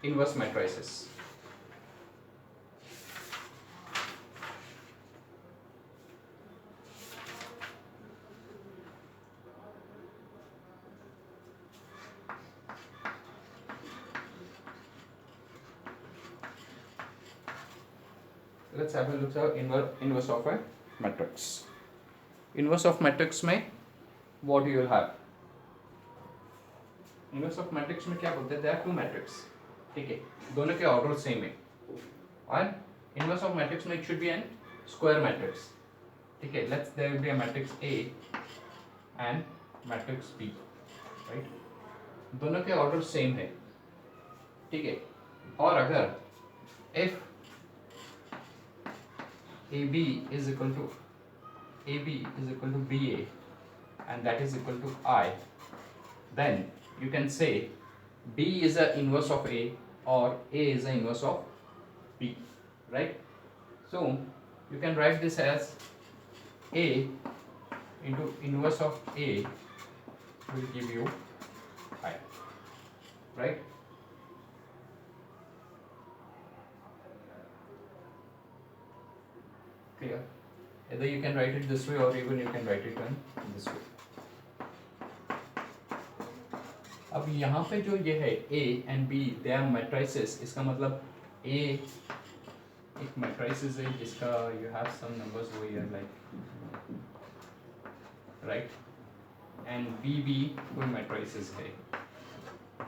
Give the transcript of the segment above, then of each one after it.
inverse matrices. Let's have a look at inverse of a matrix. Inverse of matrix में what you will have? Inverse of matrix में क्या बोलते हैं? There are two matrix. ठीक है, दोनों के ऑर्डर सेम है और इनवर्स ऑफ मैट्रिक्स में it should be an square matrix. ठीक है, let's there be a matrix A and matrix B, right. दोनों के ऑर्डर सेम है. ठीक है, और अगर if AB is equal to BA and that is equal to I, then you can say B is the inverse of A or A is the inverse of B, right? So you can write this as A into inverse of A will give you I, right? Clear? Either you can write it this way or even you can write it in this way. अब यहाँ पे जो ये है A and B they are matrices. इसका मतलब A एक matrices है जिसका you have some numbers over here like, right, and B कोई matrices है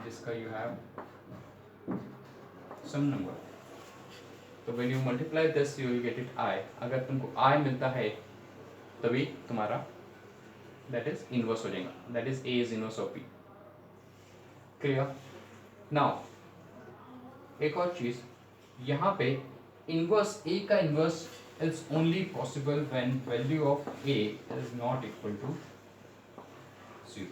जिसका you have some number. तो when you multiply this you will get it I. अगर तुमको I मिलता है तभी तुम्हारा that is inverse हो जाएगा, that is A is inverse of B. Clear? Now एक और चीज यहाँ पे इनवर्स A का inverse is only possible when value of A is not equal to 0,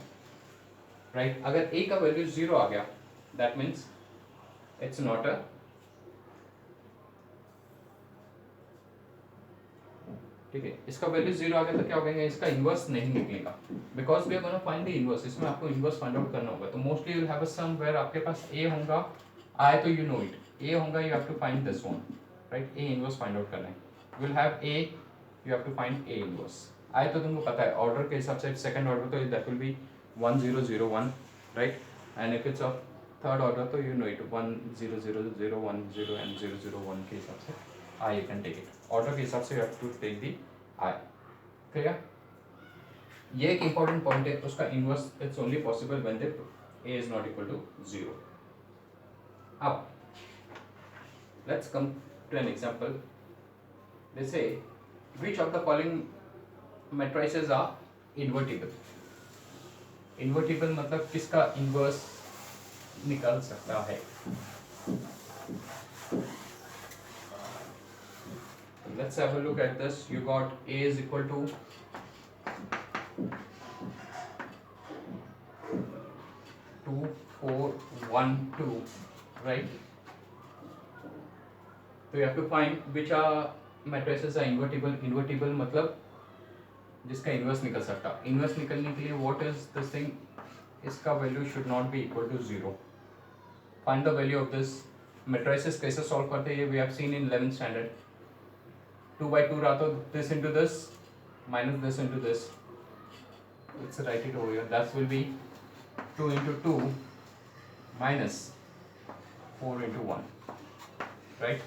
right. अगर A का वैल्यू 0 आ गया that means it's not a, ठीक है, इसका वैल्यू 0 आ गया तो क्या हो गया, इसका इनवर्स नहीं निकलेगा because we are gonna find the inverse. इसमें आपको इनवर्स फाइंड आउट करना होगा. तो mostly you will have a somewhere आपके पास A होगा, I तो यू नो इट, A होगा, you have to find this one, right. A inverse find out करना है, you will have A, you have to find A inverse. I तो तुमको पता है ऑर्डर के हिसाब से सेकंड ऑर्डर तो that will be 1 0 0 1, right. And if it's of third order तो यू नो इट 1 0 0 0 1 0 एंड 0 0 1 के हिसाब से I you can take it. Order के हिसाब से you have to take the I. Clear? ये एक इंपॉर्टेंट पॉइंट है, उसका inverse it's only possible when the A is not equal to 0. अब let's come to an example. They say which of the following matrices are invertible. Invertible मतलब किसका inverse निकल सकता है. Let's have a look at this. You got A is equal to 2 4 1 2, right? So you have to find which are matrices are invertible. Invertible मतलब जिसका inverse निकल सकता. Inverse निकलने के लिए what is this thing? इसका value should not be equal to 0. Find the value of this. Matrices कैसे solve करते हैं we have seen in 11th standard. 2 by 2 रहा तो this into this minus this into this. Let's write it over here. That will be 2 into 2 minus 4 into 1, right?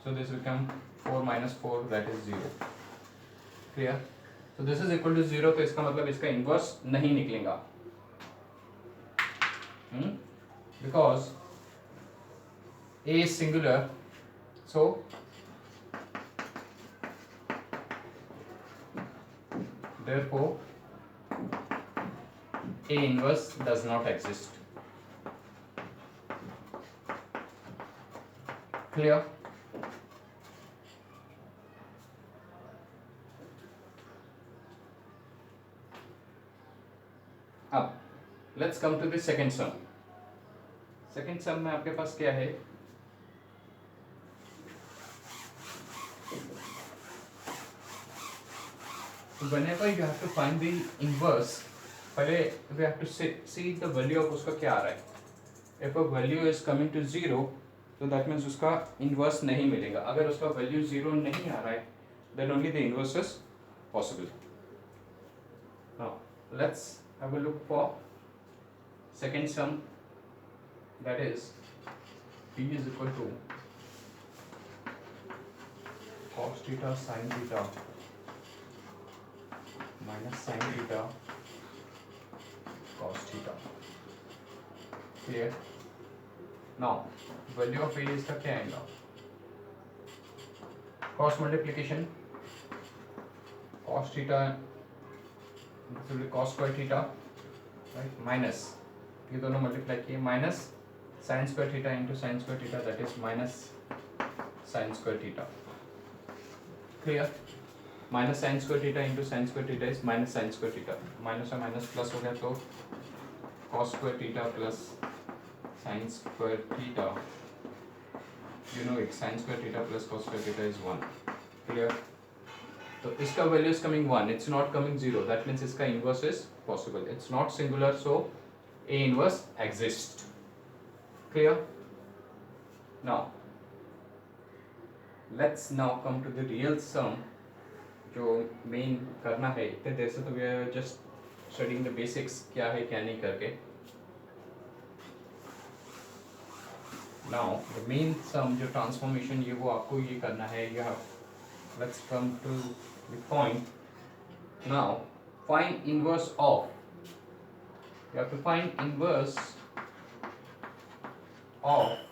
So this will become 4 minus 4, that is 0. Clear? So this is equal to 0, तो इसका मतलब इसका inverse नहीं निकलेगा, because A is singular, so therefore A inverse does not exist. Clear? अब let's come to the second sum. Second sum में आपके पास क्या है? Whenever you have to find the inverse, पहले we have to see the value of उसका क्या आ रहा है. If a value is coming to zero तो दैट मीन्स उसका इन्वर्स नहीं मिलेगा. अगर उसका वैल्यू जीरो नहीं आ रहा है then only the inverse is possible. Now let's have a look for second sum, that is p is equal to cos theta sin theta minus sin theta cos theta. Clear? Now value of a इसका क्या आएगा? Cross multiplication cos theta this will be cos square theta, right, minus ये दोनों multiply किए minus sin square theta into sin square theta, that is minus sin square theta. Clear? minus sin square theta into sin square theta is minus sin square theta. Minus और minus plus हो गया तो cos square theta plus sin square theta, you know it, sin square theta plus cos square theta is 1. Clear? तो इसका value is coming 1, it's not coming 0, that means इसका inverse is possible. It's not singular, so a inverse exist. Clear? Now let's now come to the real sum. जो main करना है इतने देर से तो we are just studying the basics, क्या है क्या नहीं करके. नाउ द मेन सम जो ट्रांसफॉर्मेशन ये वो आपको ये करना है. You have, let's come to the point. Now find inverse of, you have to find inverse of